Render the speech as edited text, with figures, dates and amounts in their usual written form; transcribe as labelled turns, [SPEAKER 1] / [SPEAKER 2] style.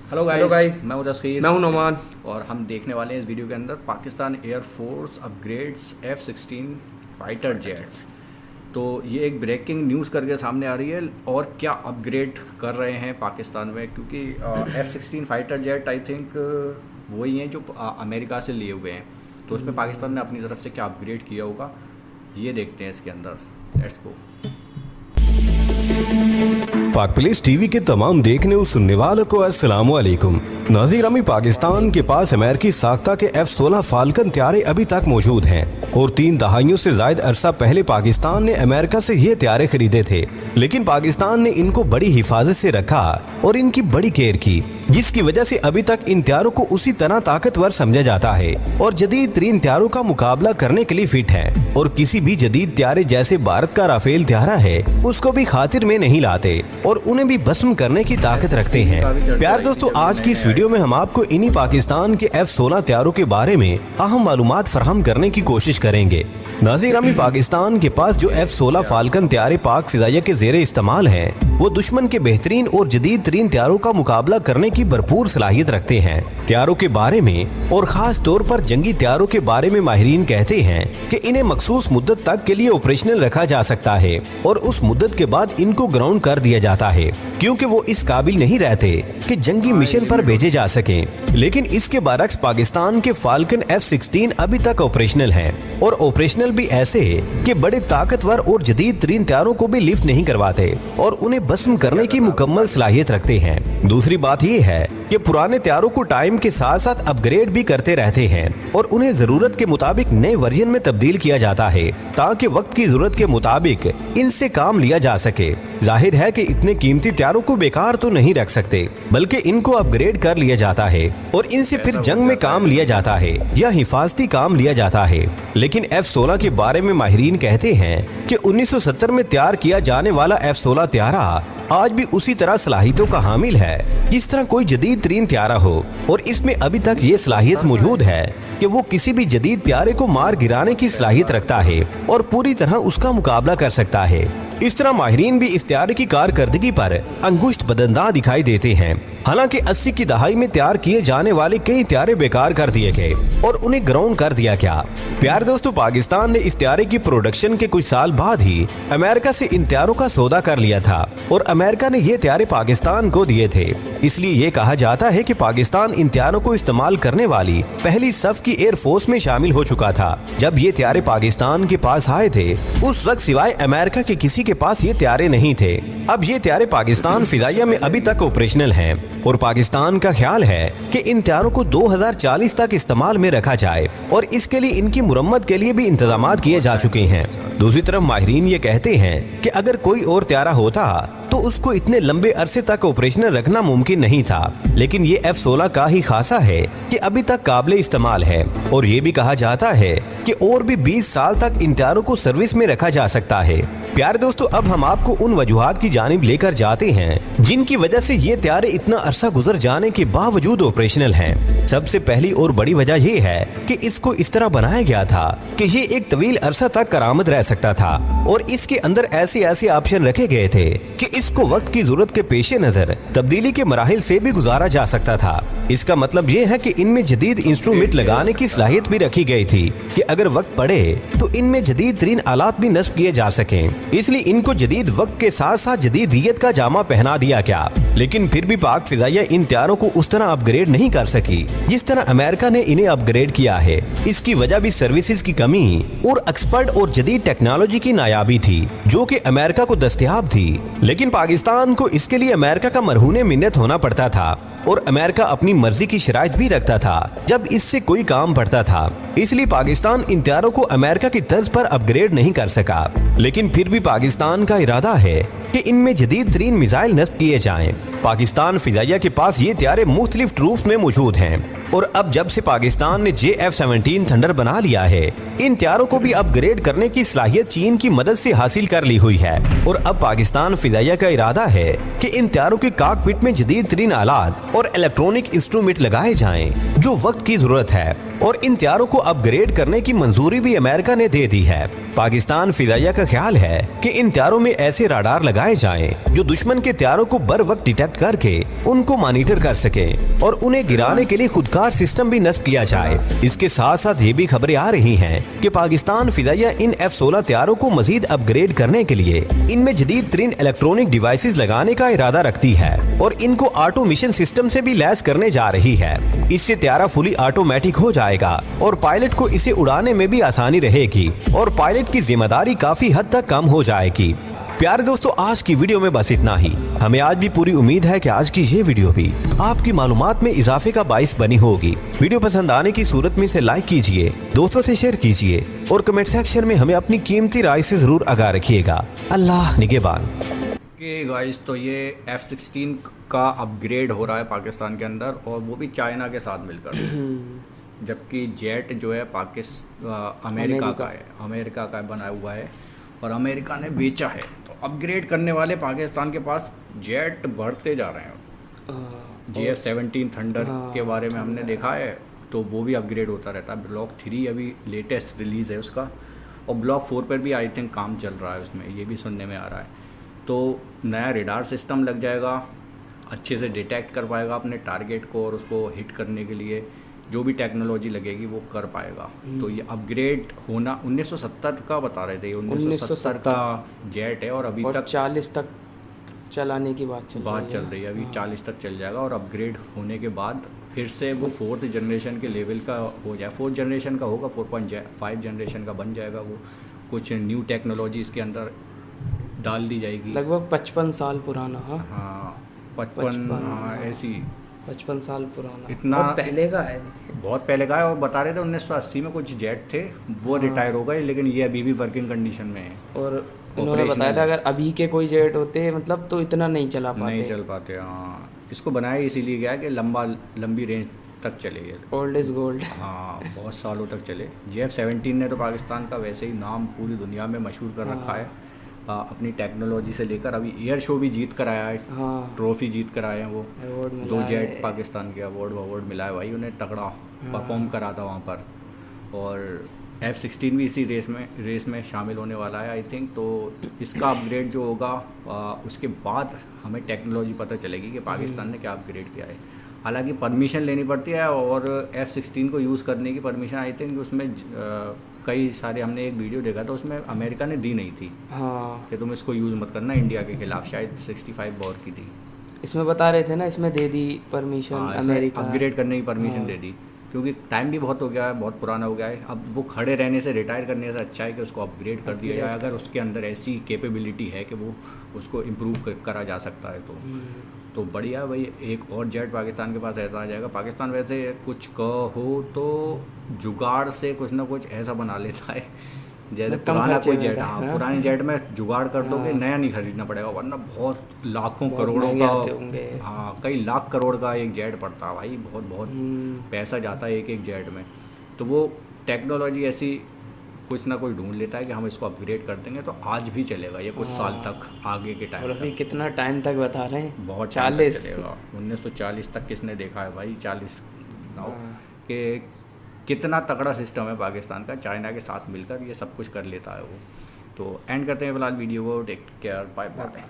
[SPEAKER 1] Hello guys, मैं हूं तस्खीर।
[SPEAKER 2] मैं हूं नोमान।
[SPEAKER 1] और हम देखने वाले हैं इस वीडियो के अंदर Pakistan air force upgrades F-16 fighter jets. तो ये एक ब्रेकिंग न्यूज़ करके सामने आ रही है और क्या अपग्रेड कर रहे हैं पाकिस्तान में, क्योंकि F-16 fighter jet I think वही हैं जो अमेरिका से लिए हुए हैं। तो उसमें पाकिस्तान ने अपनी तरफ से क्या अपग्रेड किया होगा ये देखते हैं इसके अंदर। Let's go.
[SPEAKER 3] पाक पुलिस टीवी के तमाम देखने और सुनने वालों को अस्सलाम वालेकुम। नाज़रीन, पाकिस्तान के पास अमेरिकी साख्ता के F-16 फाल्कन त्यारे अभी तक मौजूद हैं और 3 दहाइयों से ज्यादा अरसा पहले पाकिस्तान ने अमेरिका से ये त्यारे खरीदे थे, लेकिन पाकिस्तान ने इनको बड़ी हिफाजत से रखा और इनकी बड़ी केयर की, जिसकी वजह से अभी तक इन त्यारों को उसी तरह ताकतवर समझा जाता है और जदीद तरीन त्यारों का मुकाबला करने के लिए फिट है और किसी भी जदीद त्यारे जैसे भारत का राफेल त्यारा है उसको भी खातिर में नहीं लाते और उन्हें भी भस्म करने की ताकत रखते हैं। प्यार दोस्तों, आज की इस वीडियो में हम आपको इन्हीं पाकिस्तान के F-16 त्यारों के बारे में अहम मालूमात फराहम करने की कोशिश करेंगे। नाज़रीन, पाकिस्तान के पास जो F-16 फाल्कन त्यारे पाक फिजाइया के ज़ेरे इस्तेमाल हैं, वो दुश्मन के बेहतरीन और जदीद तरीन त्यारों का मुकाबला करने की भरपूर सलाहियत रखते हैं। त्यारों के बारे में और खास तौर पर जंगी त्यारों के बारे में माहिरीन कहते हैं कि इन्हें मखसूस मुद्दत तक के लिए ऑपरेशनल रखा जा सकता है और उस मुद्दत के बाद इनको ग्राउंड कर दिया जाता है, क्योंकि वो इस काबिल नहीं रहते कि जंगी मिशन पर भेजे जा सकें। लेकिन इसके बरक्स पाकिस्तान के फाल्कन F-16 अभी तक ऑपरेशनल हैं और ऑपरेशनल भी ऐसे कि बड़े ताकतवर और जदीद तरीन त्यारों को भी लिफ्ट नहीं करवाते और उन्हें भस्म करने की मुकम्मल सलाहियत रखते हैं। दूसरी बात ये है कि पुराने त्यारों को टाइम के साथ साथ अपग्रेड भी करते रहते हैं और उन्हें जरूरत के मुताबिक नए वर्जन में तब्दील किया जाता है ताकि वक्त की जरूरत के मुताबिक इनसे काम लिया जा सके। जाहिर है कि इतने कीमती त्यारों को बेकार तो नहीं रख सकते, बल्कि इनको अपग्रेड कर लिया जाता है और इनसे फिर जंग में काम लिया जाता है या हिफाजती काम लिया जाता है। लेकिन F-16 के बारे में माहिरीन कहते हैं कि 1970 में तैयार किया जाने वाला F-16 त्यारा आज भी उसी तरह सलाहियतों का हामिल है जिस तरह कोई जदीद तरीन त्यारा हो और इसमें अभी तक ये सलाहियत मौजूद है कि वो किसी भी जदीद त्यारे को मार गिराने की सलाहियत रखता है और पूरी तरह उसका मुकाबला कर सकता है। इस तरह माहिरीन भी इस त्यारे की कारकर्दगी पर अंगुष्ठ बदंदा दिखाई देते हैं। हालांकि 80 की दहाई में तैयार किए जाने वाले कई त्यारे बेकार कर दिए गए और उन्हें ग्राउंड कर दिया गया। प्यार दोस्तों, पाकिस्तान ने इस त्यारे की प्रोडक्शन के कुछ साल बाद ही अमेरिका से इन त्यारों का सौदा कर लिया था और अमेरिका ने ये त्यारे पाकिस्तान को दिए थे। इसलिए ये कहा जाता है कि पाकिस्तान इन त्यारों को इस्तेमाल करने वाली पहली सफ की एयरफोर्स में शामिल हो चुका था। जब ये त्यारे पाकिस्तान के पास आए थे उस वक्त सिवाय अमेरिका के किसी के पास ये त्यारे नहीं थे। अब ये त्यारे पाकिस्तान फिजाइया में अभी तक ऑपरेशनल हैं और पाकिस्तान का ख्याल है कि इन त्यारों को 2040 तक इस्तेमाल में रखा जाए और इसके लिए इनकी मुरम्मत के लिए भी इंतजाम किए जा चुके हैं। दूसरी तरफ माहिरीन ये कहते हैं कि अगर कोई और त्यारा होता तो उसको इतने लंबे अरसे तक ऑपरेशनल रखना मुमकिन नहीं था, लेकिन ये F-16 का ही खासा है कि अभी तक काबिल इस्तेमाल है और ये भी कहा जाता है कि और भी 20 साल तक इन त्यारों को सर्विस में रखा जा सकता है। प्यारे दोस्तों, अब हम आपको उन वजूहात की जानिब लेकर जाते हैं जिनकी वजह से ये त्यारे इतना अरसा गुजर जाने के बावजूद ऑपरेशनल हैं। सबसे पहली और बड़ी वजह ये है कि इसको इस तरह बनाया गया था कि ये एक तवील अरसा तक करामत रह सकता था और इसके अंदर ऐसे ऐसे ऑप्शन रखे गए थे कि इसको वक्त की जरूरत के पेश नजर तब्दीली के मराहिल से भी गुजारा जा सकता था। इसका मतलब ये है कि इनमें जदीद इंस्ट्रूमेंट लगाने की सलाहियत भी रखी गई थी कि अगर वक्त पड़े तो इनमें जदीद तरीन आलात भी नस्ब किए जा सकें। इसलिए इनको जदीद वक्त के साथ साथ जदीदियत का जामा पहना दिया गया। लेकिन फिर भी पाक फिजाइया इन त्यारों को उस तरह अपग्रेड नहीं कर सकी जिस तरह अमेरिका ने इन्हें अपग्रेड किया है। इसकी वजह भी सर्विसेज की कमी और एक्सपर्ट और जदीद टेक्नोलॉजी की नायाबी थी जो कि अमेरिका को दस्तयाब थी। लेकिन पाकिस्तान को इसके लिए अमेरिका का मरहूने मिन्नत होना पड़ता था और अमेरिका अपनी मर्जी की शराइत भी रखता था जब इससे कोई काम पड़ता था। इसलिए पाकिस्तान इन त्यारों को अमेरिका की तर्ज पर अपग्रेड नहीं कर सका। लेकिन फिर भी पाकिस्तान का इरादा है कि इनमें जदीद तरीन मिसाइल नस्ब किए जाएं। पाकिस्तान फिजाइया के पास ये त्यारे मुख्तलिफ ट्रूप्स में मौजूद हैं और अब जब से पाकिस्तान ने F-17 थंडर बना लिया है, इन त्यारों को भी अपग्रेड करने की सलाहियत चीन की मदद से हासिल कर ली हुई है और अब पाकिस्तान फिजाइया का इरादा है कि इन त्यारों के कॉकपिट में जदीद तरीन आलात और इलेक्ट्रॉनिक इंस्ट्रूमेंट लगाए जाएं जो वक्त की जरूरत है और इन त्यारों को अपग्रेड करने की मंजूरी भी अमेरिका ने दे दी है। पाकिस्तान फिजाइया का ख्याल है कि इन त्यारों में ऐसे राडार लगाए जाएं जो दुश्मन के त्यारों को बर वक्त डिटेक्ट डिटेक्ट करके उनको मॉनिटर कर सके और उन्हें गिराने के लिए खुदकार सिस्टम भी नस्ब किया जाए। इसके साथ साथ ये भी खबरें आ रही हैं कि पाकिस्तान फिजाइया इन F-16 तैयारों को मजीद अपग्रेड करने के लिए इनमें जदीद तरीन इलेक्ट्रॉनिक डिवाइसेस लगाने का इरादा रखती है और इनको ऑटो मिशन सिस्टम से भी लैस करने जा रही है। इससे त्यारा फुली ऑटोमेटिक हो जाएगा और पायलट को इसे उड़ाने में भी आसानी रहेगी और पायलट की जिम्मेदारी काफी हद तक कम हो जाएगी। प्यारे दोस्तों, आज की वीडियो में बस इतना ही। हमें आज भी पूरी उम्मीद है कि आज की ये वीडियो भी आपकी मालूमात में इजाफे का बाइस बनी होगी। वीडियो पसंद आने की सूरत में इसे लाइक कीजिए, दोस्तों से शेयर कीजिए और कमेंट सेक्शन में हमें अपनी कीमती राय से जरूर आगाह रखिएगा। अल्लाह निगहबान।
[SPEAKER 1] गाइस, तो ये F-16 का अपग्रेड हो रहा है पाकिस्तान के अंदर और वो भी चाइना के साथ मिलकर, जबकि जेट जो है अमेरिका का बना हुआ है और अमेरिका ने बेचा है। तो अपग्रेड करने वाले पाकिस्तान के पास जेट बढ़ते जा रहे हैं। GF-17 थंडर के बारे में हमने देखा है, तो वो भी अपग्रेड होता रहता है। ब्लॉक 3 अभी लेटेस्ट रिलीज़ है उसका और ब्लॉक 4 पर भी आई थिंक काम चल रहा है उसमें, ये भी सुनने में आ रहा है। तो नया रेडार सिस्टम लग जाएगा, अच्छे से डिटेक्ट कर पाएगा अपने टारगेट को और उसको हिट करने के लिए जो भी टेक्नोलॉजी लगेगी वो कर पाएगा। तो ये अपग्रेड होना 1970 का बता रहे थे, 1970 का जेट है और अभी तक
[SPEAKER 2] 40 तक चलाने की बात चल रही है।
[SPEAKER 1] अभी 40 तक चल जाएगा और अपग्रेड होने के बाद फिर से वो 4th जनरेशन के लेवल का हो जाए। 4th जनरेशन का होगा, 4.5 जनरेशन का बन जाएगा। वो कुछ न्यू टेक्नोलॉजी इसके अंदर डाल दी जाएगी।
[SPEAKER 2] लगभग 55 साल पुराना।
[SPEAKER 1] हाँ 55 ऐसी
[SPEAKER 2] 55 साल पुराना,
[SPEAKER 1] इतना
[SPEAKER 2] बहुत पहले का है।
[SPEAKER 1] बहुत पहले का है और बता रहे थे 1980 में कुछ जेट थे वो रिटायर हो गए, लेकिन ये अभी भी वर्किंग कंडीशन में है।
[SPEAKER 2] और उन्होंने बताया था अगर अभी के कोई जेट होते मतलब तो इतना नहीं चल पाते।
[SPEAKER 1] हाँ, इसको बनाया इसीलिए गया कि लंबी रेंज तक चले।
[SPEAKER 2] Old is gold.
[SPEAKER 1] हाँ, बहुत सालों तक चले। GF-17 ने तो पाकिस्तान का वैसे ही नाम पूरी दुनिया में मशहूर कर रखा है अपनी टेक्नोलॉजी से लेकर। अभी एयर शो भी जीत कर आया है। ट्रॉफी जीत कर आए हैं वो। 2 जेट पाकिस्तान के अवार्ड मिला है भाई उन्हें, तगड़ा परफॉर्म करा था वहाँ पर। और F-16 भी इसी रेस में शामिल होने वाला है आई थिंक। तो इसका अपग्रेड जो होगा उसके बाद हमें टेक्नोलॉजी पता चलेगी कि पाकिस्तान ने क्या अपग्रेड किया है। हालांकि परमिशन लेनी पड़ती है और F-16 को यूज़ करने की परमिशन आई थिंक उसमें कई सारे, हमने एक वीडियो देखा था उसमें अमेरिका ने दी नहीं थी कि तुम इसको यूज़ मत करना इंडिया के खिलाफ। शायद 65 बोर की थी।
[SPEAKER 2] इसमें बता रहे थे ना, इसमें दे दी परमिशन अमेरिका,
[SPEAKER 1] अपग्रेड करने की परमिशन दे दी, क्योंकि टाइम भी बहुत हो गया है, बहुत पुराना हो गया है। अब वो खड़े रहने से, रिटायर करने से अच्छा है कि उसको अपग्रेड कर दिया जाए, अगर उसके अंदर ऐसी कैपेबिलिटी है कि वो उसको इम्प्रूव करा जा सकता है। तो बढ़िया भाई, एक और जेट पाकिस्तान के पास ऐसा आ जाएगा। पाकिस्तान वैसे कुछ कहो तो जुगाड़ से कुछ ना कुछ ऐसा बना लेता है जैसे पुराना कोई जेट। हाँ, पुराने जेट में जुगाड़ कर दोगे, नया नहीं खरीदना पड़ेगा, वरना बहुत लाखों करोड़ों का, हाँ कई लाख करोड़ का एक जेट पड़ता है भाई। बहुत पैसा जाता है एक जेट में। तो वो टेक्नोलॉजी ऐसी कुछ ना कुछ ढूंढ लेता है कि हम इसको अपग्रेड कर देंगे तो आज भी चलेगा ये कुछ साल तक आगे के टाइम।
[SPEAKER 2] और अभी कितना टाइम तक बता रहे हैं?
[SPEAKER 1] बहुत 40 चलेगा। 1940 तक किसने देखा है भाई? 40 के कितना तगड़ा सिस्टम है पाकिस्तान का, चाइना के साथ मिलकर ये सब कुछ कर लेता है वो। तो एंड करते हैं फिलहाल वीडियो को। Take care, bye bye.